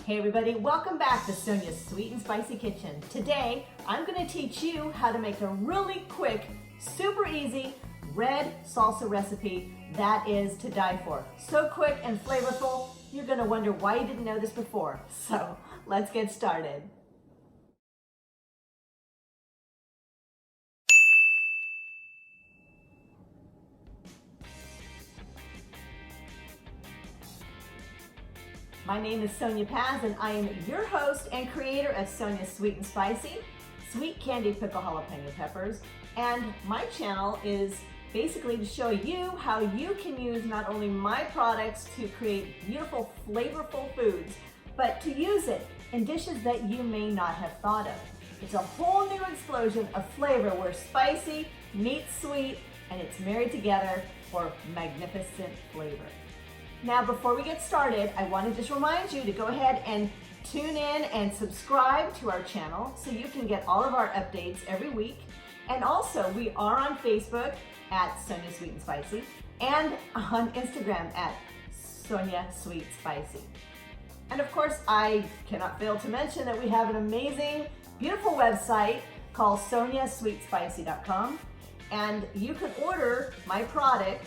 Hey everybody, welcome back to Sonya's Sweet and Spicy Kitchen. Today, I'm going to teach you how to make a really quick, super easy red salsa recipe that is to die for. So quick and flavorful, you're going to wonder why you didn't know this before. So, let's get started. My name is Sonya Paz and I am your host and creator of Sonya's Sweet and Spicy, sweet candied pickle jalapeno peppers. And my channel is basically to show you how you can use not only my products to create beautiful, flavorful foods, but to use it in dishes that you may not have thought of. It's a whole new explosion of flavor where spicy meets sweet and it's married together for magnificent flavor. Now, before we get started, I want to just remind you to go ahead and tune in and subscribe to our channel so you can get all of our updates every week. And also, we are on Facebook at Sonya Sweet and Spicy and on Instagram at Sonya Sweet Spicy. And of course, I cannot fail to mention that we have an amazing, beautiful website called SonyaSweetSpicy.com, and you can order my product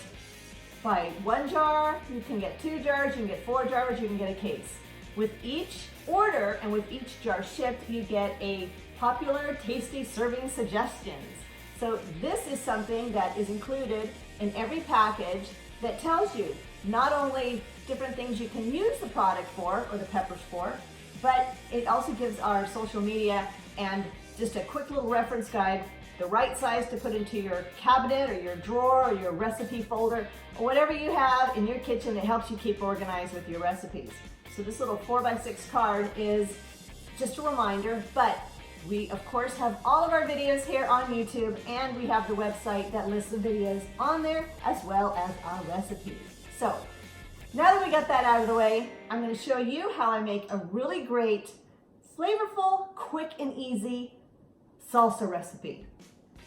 by 1 jar, you can get 2 jars, you can get 4 jars, you can get a case. With each order and with each jar shipped, you get a popular, tasty serving suggestions. So this is something that is included in every package that tells you not only different things you can use the product for, or the peppers for, but it also gives our social media and just a quick little reference guide, the right size to put into your cabinet or your drawer or your recipe folder, or whatever you have in your kitchen that helps you keep organized with your recipes. So this little 4x6 card is just a reminder, but we of course have all of our videos here on YouTube, and we have the website that lists the videos on there as well as our recipes. So now that we got that out of the way, I'm going to show you how I make a really great, flavorful, quick and easy salsa recipe.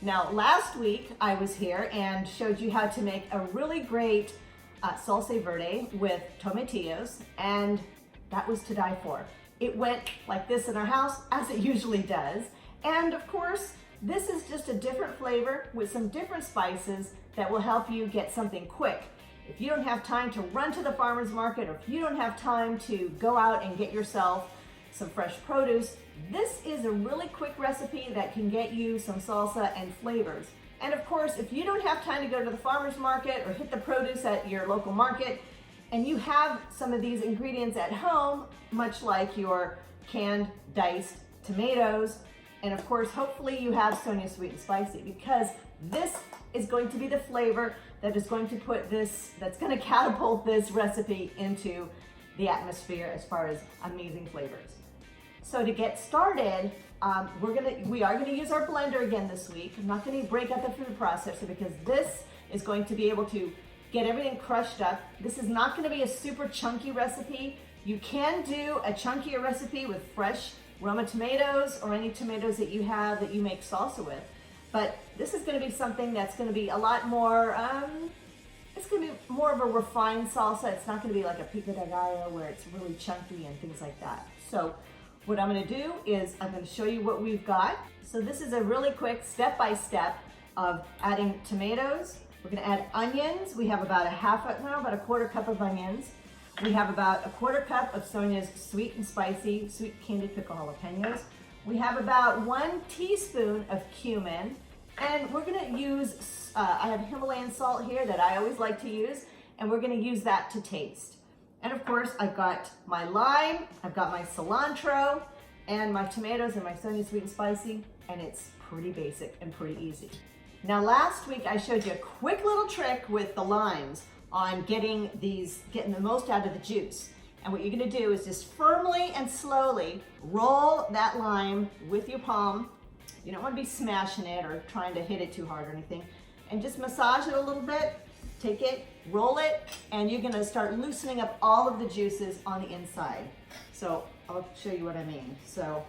Now, last week I was here and showed you how to make a really great salsa verde with tomatillos, and that was to die for. It went like this in our house, as it usually does. And of course, this is just a different flavor with some different spices that will help you get something quick. If you don't have time to run to the farmer's market, or if you don't have time to go out and get yourself some fresh produce, this is a really quick recipe that can get you some salsa and flavors. And of course, if you don't have time to go to the farmer's market or hit the produce at your local market, and you have some of these ingredients at home, much like your canned diced tomatoes, and of course, hopefully you have Sonya Sweet and Spicy, because this is going to be the flavor that is going to put this, that's going to catapult this recipe into the atmosphere as far as amazing flavors. So to get started, we are gonna use our blender again this week. I'm not gonna break out the food processor because this is going to be able to get everything crushed up. This is not gonna be a super chunky recipe. You can do a chunkier recipe with fresh Roma tomatoes or any tomatoes that you have that you make salsa with. But this is gonna be something that's gonna be a lot more, it's gonna be more of a refined salsa. It's not gonna be like a pico de gallo where it's really chunky and things like that. So what I'm gonna do is I'm gonna show you what we've got. So this is a really quick step-by-step of adding tomatoes. We're gonna add onions. We have about about a quarter cup of onions. We have about a quarter cup of Sonya's Sweet and Spicy, sweet candied pickle jalapenos. We have about 1 teaspoon of cumin. And we're gonna use, I have Himalayan salt here that I always like to use, and we're gonna use that to taste. And of course, I've got my lime, I've got my cilantro, and my tomatoes and my Sonya Sweet and Spicy, and it's pretty basic and pretty easy. Now, last week I showed you a quick little trick with the limes on getting the most out of the juice. And what you're gonna do is just firmly and slowly roll that lime with your palm. You don't wanna be smashing it or trying to hit it too hard or anything. And just massage it a little bit. Take it, roll it, and you're gonna start loosening up all of the juices on the inside. So I'll show you what I mean. So,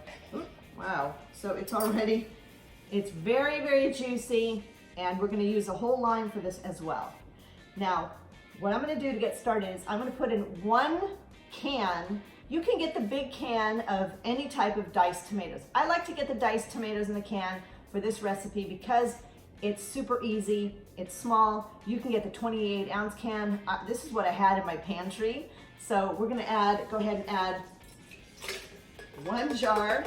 wow. So it's very, very juicy, and we're gonna use a whole lime for this as well. Now, what I'm gonna do to get started is I'm gonna put in 1 can You can get the big can of any type of diced tomatoes. I like to get the diced tomatoes in the can for this recipe because it's super easy, it's small. You can get the 28-ounce can. This is what I had in my pantry. So we're gonna go ahead and add 1 jar,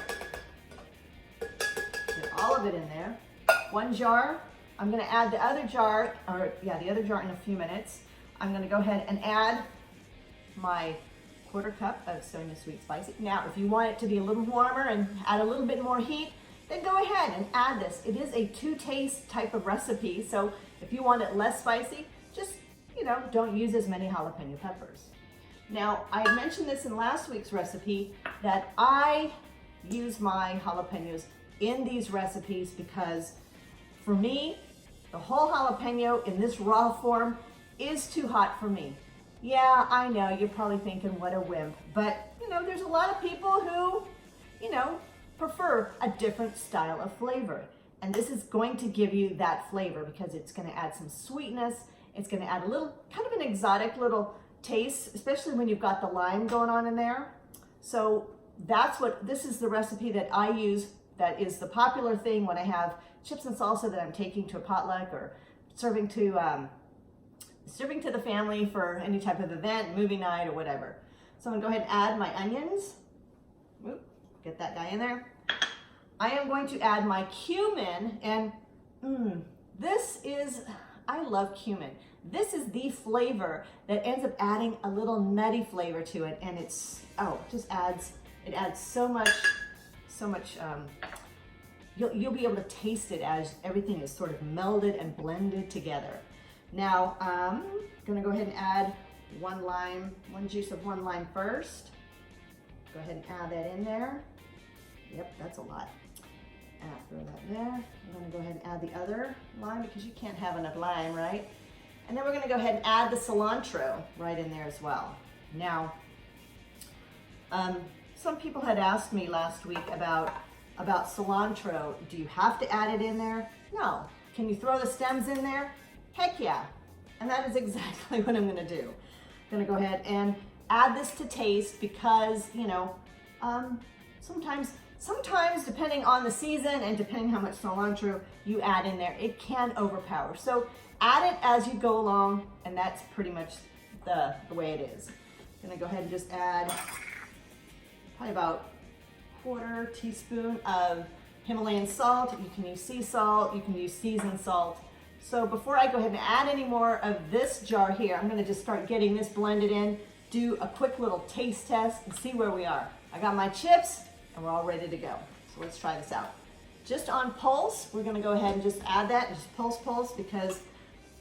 get all of it in there. 1 jar. I'm gonna add the other jar, the other jar in a few minutes. I'm gonna go ahead and add my 1/4 cup of Sonya Sweet Spicy. Now, if you want it to be a little warmer and add a little bit more heat, then go ahead and add this. It is a 2-taste type of recipe, so if you want it less spicy, just, don't use as many jalapeno peppers. Now, I mentioned this in last week's recipe that I use my jalapenos in these recipes because for me, the whole jalapeno in this raw form is too hot for me. Yeah, I know, you're probably thinking, what a wimp, but there's a lot of people who, prefer a different style of flavor. And this is going to give you that flavor because it's gonna add some sweetness. It's gonna add a little, kind of an exotic little taste, especially when you've got the lime going on in there. So this is the recipe that I use that is the popular thing when I have chips and salsa that I'm taking to a potluck or serving to the family for any type of event, movie night or whatever. So I'm gonna go ahead and add my onions. Oop, get that guy in there. I am going to add my cumin, and I love cumin. This is the flavor that ends up adding a little nutty flavor to it, and it adds so much, you'll be able to taste it as everything is sort of melded and blended together. Now, I'm gonna go ahead and add 1 juice of 1 lime first. Go ahead and add that in there. Yep, that's a lot. Throw that there. I'm gonna go ahead and add the other lime because you can't have enough lime, right? And then we're gonna go ahead and add the cilantro right in there as well. Now, some people had asked me last week about cilantro. Do you have to add it in there? No. Can you throw the stems in there? Heck yeah. And that is exactly what I'm gonna do. I'm gonna go ahead and add this to taste because, sometimes depending on the season and depending how much cilantro you add in there, it can overpower. So add it as you go along, and that's pretty much the way it is. I'm gonna go ahead and just add probably about 1/4 teaspoon of Himalayan salt. You can use sea salt, you can use seasoned salt. So before I go ahead and add any more of this jar here, I'm gonna just start getting this blended in, do a quick little taste test and see where we are. I got my chips and we're all ready to go. So let's try this out. Just on pulse, we're gonna go ahead and just add that and just pulse because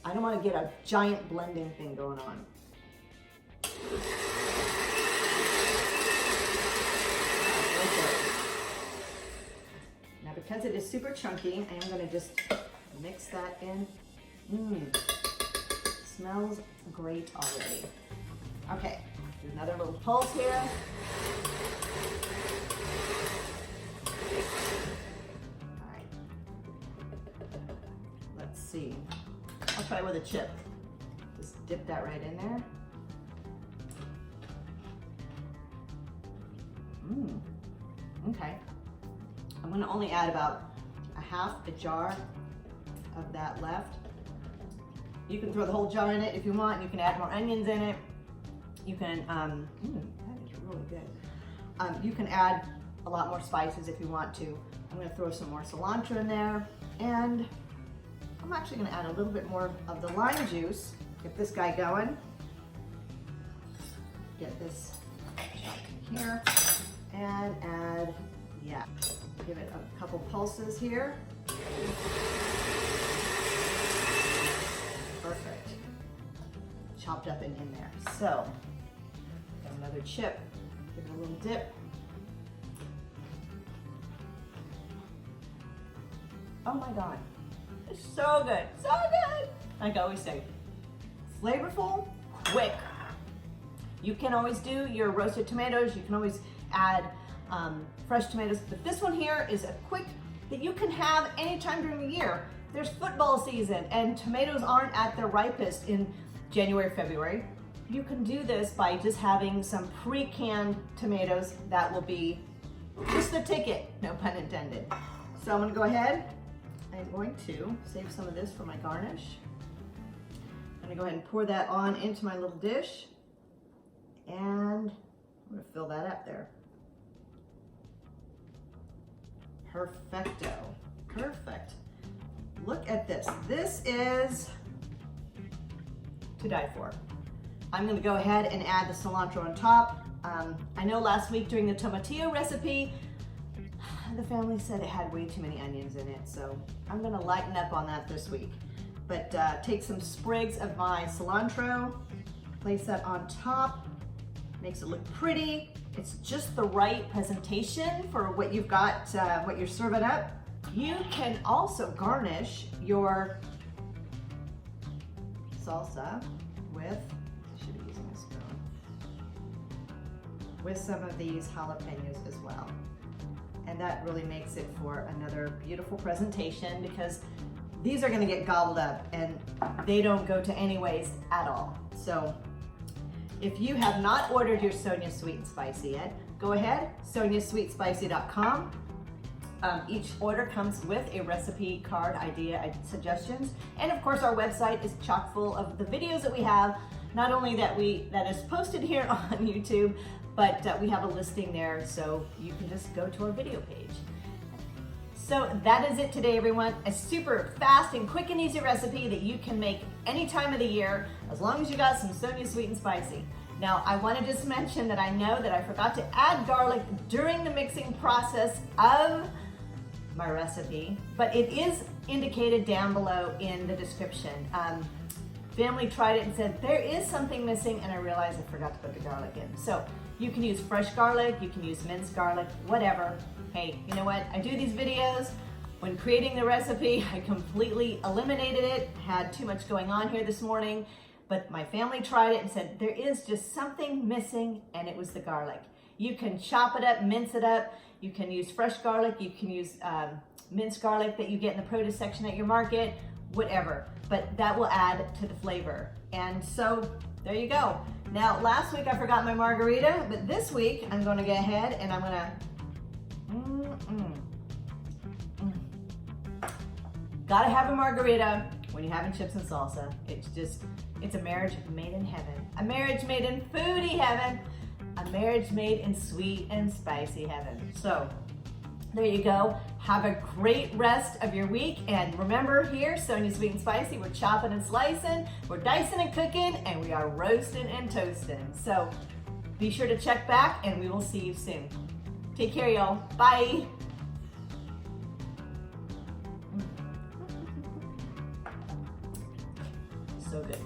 I don't wanna get a giant blending thing going on. Now because it is super chunky, I am gonna just mix that in. Smells great already. Okay, do another little pulse here. All right. Let's see. I'll try with a chip. Just dip that right in there. Okay. I'm gonna only add about a 1/2 jar of that left. You can throw the whole jar in it if you want. You can add more onions in it. You can, that is really good. You can add a lot more spices if you want to. I'm gonna throw some more cilantro in there, and I'm actually gonna add a little bit more of the lime juice. Get this guy going. Get this chopped here, and add, give it a couple pulses here. Perfect. Chopped up and in there. So, got another chip. Give it a little dip. Oh my God. It's so good. So good. Like I always say, flavorful, quick. You can always do your roasted tomatoes. You can always add fresh tomatoes. But this one here is a quick that you can have anytime during the year. There's football season and tomatoes aren't at their ripest in January, February. you can do this by just having some pre-canned tomatoes. That will be just the ticket, no pun intended. So I'm gonna go ahead, I'm going to save some of this for my garnish. I'm gonna go ahead and pour that on into my little dish, and I'm gonna fill that up there. Perfecto, perfect. Look at this. This is to die for. I'm gonna go ahead and add the cilantro on top. I know last week during the tomatillo recipe, the family said it had way too many onions in it, so I'm gonna lighten up on that this week. But take some sprigs of my cilantro, place that on top, makes it look pretty. It's just the right presentation for what you've got, what you're serving up. You can also garnish your salsa with, I should be using a spoon, with some of these jalapenos as well. And that really makes it for another beautiful presentation, because these are gonna get gobbled up and they don't go to any waste at all. So if you have not ordered your Sonya Sweet and Spicy yet, go ahead, sonyasweetspicy.com. Each order comes with a recipe card, idea, suggestions, and of course our website is chock full of the videos that we have, not only that is posted here on YouTube, but we have a listing there, so you can just go to our video page. So that is it today, everyone. A super fast and quick and easy recipe that you can make any time of the year, as long as you got some Sonya Sweet and Spicy. Now, I want to just mention that I know that I forgot to add garlic during the mixing process of my recipe, but it is indicated down below in the description. Family tried it and said, there is something missing, and I realized I forgot to put the garlic in. So you can use fresh garlic, you can use minced garlic, whatever. Hey, you know what? I do these videos. When creating the recipe, I completely eliminated it, had too much going on here this morning, but my family tried it and said, there is just something missing, and it was the garlic. You can chop it up, mince it up. You can use fresh garlic. You can use minced garlic that you get in the produce section at your market, whatever. But that will add to the flavor. And so there you go. Now, last week I forgot my margarita, but this week I'm gonna go ahead and I'm gonna, Gotta have a margarita when you're having chips and salsa. It's a marriage made in heaven. A marriage made in foodie heaven. A marriage made in sweet and spicy heaven. So there you go. Have a great rest of your week. And remember here, Sonya Sweet and Spicy, we're chopping and slicing, we're dicing and cooking, and we are roasting and toasting. So be sure to check back, and we will see you soon. Take care, y'all. Bye. So good.